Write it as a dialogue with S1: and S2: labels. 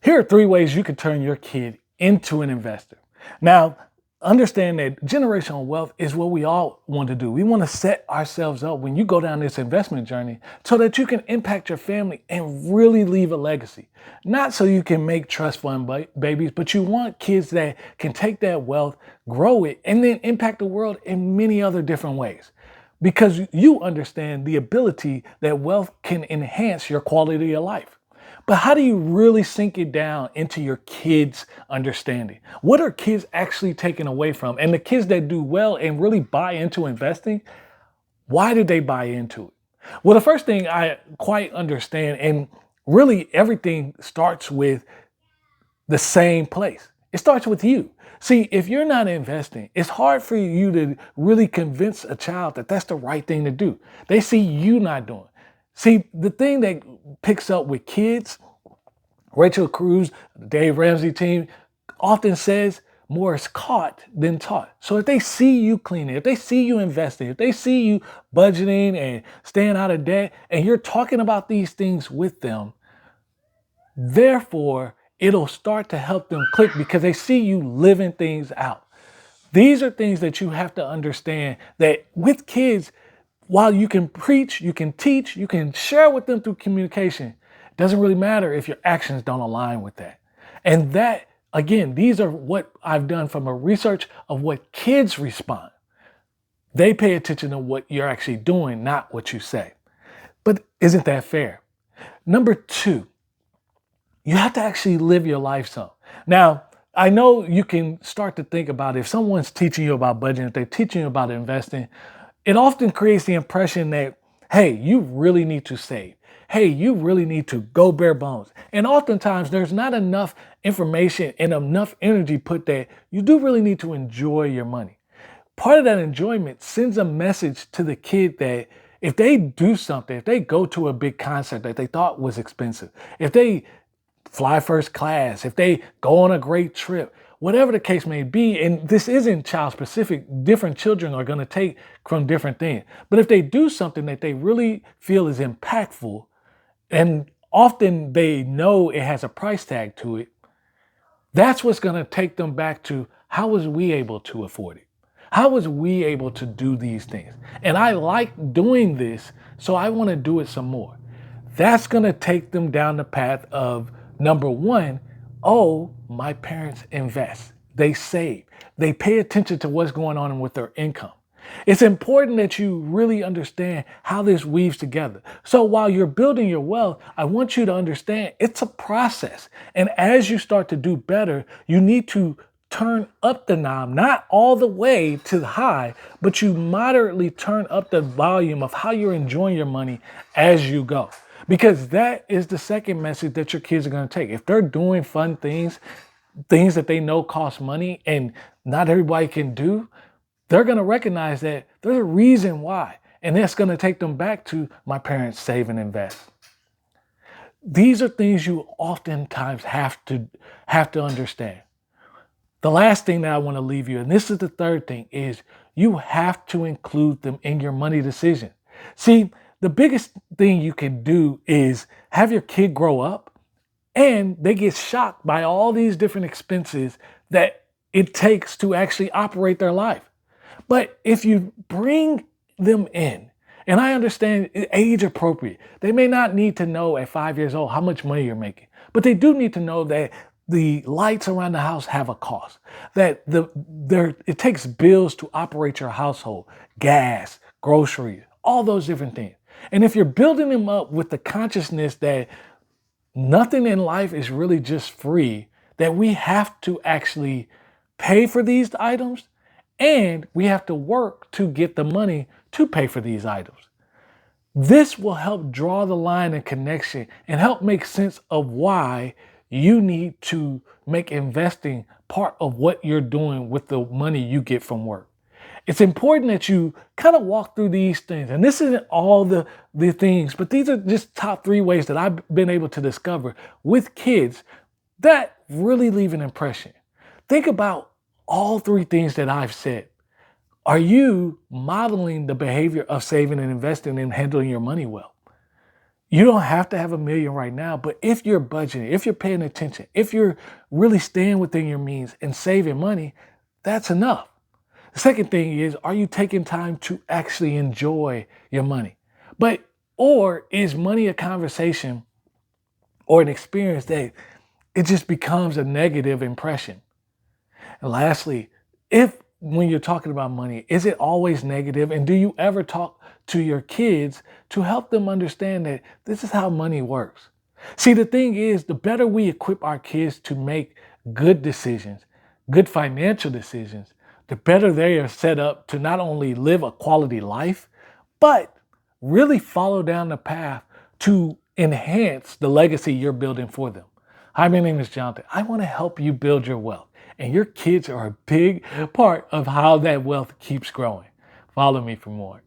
S1: Here are 3 ways you can turn your kid into an investor. Now, understand that generational wealth is what we all want to do. We want to set ourselves up when you go down this investment journey so that you can impact your family and really leave a legacy. Not so you can make trust fund babies, but you want kids that can take that wealth, grow it, and then impact the world in many other different ways. Because you understand the ability that wealth can enhance your quality of life. But how do you really sink it down into your kids' understanding? What are kids actually taking away from? And the kids that do well and really buy into investing, why did they buy into it? Well, the first thing I quite understand, and really everything starts with the same place. It starts with you. See, if you're not investing, it's hard for you to really convince a child that that's the right thing to do. They see you not doing it. See, the thing that picks up with kids, Rachel Cruz, Dave Ramsey team, often says more is caught than taught. So if they see you cleaning, if they see you investing, if they see you budgeting and staying out of debt, and you're talking about these things with them, therefore, it'll start to help them click because they see you living things out. These are things that you have to understand that with kids, while you can preach, you can teach, you can share with them through communication, it doesn't really matter if your actions don't align with that. And that, again, these are what I've done from a research of what kids respond. They pay attention to what you're actually doing, not what you say. But isn't that fair? Number 2, you have to actually live your life some. Now, I know you can start to think about if someone's teaching you about budgeting, if they're teaching you about investing, it often creates the impression that, hey, you really need to save. Hey, you really need to go bare bones. And oftentimes there's not enough information and enough energy put there. You do really need to enjoy your money. Part of that enjoyment sends a message to the kid that if they do something, if they go to a big concert that they thought was expensive, if they fly first class, if they go on a great trip, whatever the case may be, and this isn't child specific, different children are going to take from different things. But if they do something that they really feel is impactful, and often they know it has a price tag to it, that's what's going to take them back to how was we able to afford it? How was we able to do these things? And I like doing this, so I want to do it some more. That's going to take them down the path of number 1, oh, my parents invest. They save. They pay attention to what's going on with their income. It's important that you really understand how this weaves together. So while you're building your wealth, I want you to understand it's a process. And as you start to do better, you need to turn up the knob, not all the way to high, but you moderately turn up the volume of how you're enjoying your money as you go. Because that is the second message that your kids are going to take. If they're doing fun things, things that they know cost money and not everybody can do, they're going to recognize that there's a reason why. And that's going to take them back to my parents save and invest. These are things you oftentimes have to understand. The last thing that I want to leave you, and this is the third thing, is you have to include them in your money decision. See, the biggest thing you can do is have your kid grow up and they get shocked by all these different expenses that it takes to actually operate their life. But if you bring them in, and I understand age appropriate, they may not need to know at 5 years old how much money you're making, but they do need to know that the lights around the house have a cost, that it takes bills to operate your household, gas, groceries, all those different things. And if you're building them up with the consciousness that nothing in life is really just free, that we have to actually pay for these items and we have to work to get the money to pay for these items. This will help draw the line and connection and help make sense of why you need to make investing part of what you're doing with the money you get from work. It's important that you kind of walk through these things. And this isn't all the things, but these are just top 3 ways that I've been able to discover with kids that really leave an impression. Think about all 3 things that I've said. Are you modeling the behavior of saving and investing and handling your money well? You don't have to have a million right now, but if you're budgeting, if you're paying attention, if you're really staying within your means and saving money, that's enough. The second thing is, are you taking time to actually enjoy your money? But, or is money a conversation or an experience that it just becomes a negative impression? And lastly, if when you're talking about money, is it always negative? And do you ever talk to your kids to help them understand that this is how money works? See, the thing is, the better we equip our kids to make good decisions, good financial decisions, the better they are set up to not only live a quality life, but really follow down the path to enhance the legacy you're building for them. Hi, my name is Jonathan. I want to help you build your wealth, and your kids are a big part of how that wealth keeps growing. Follow me for more.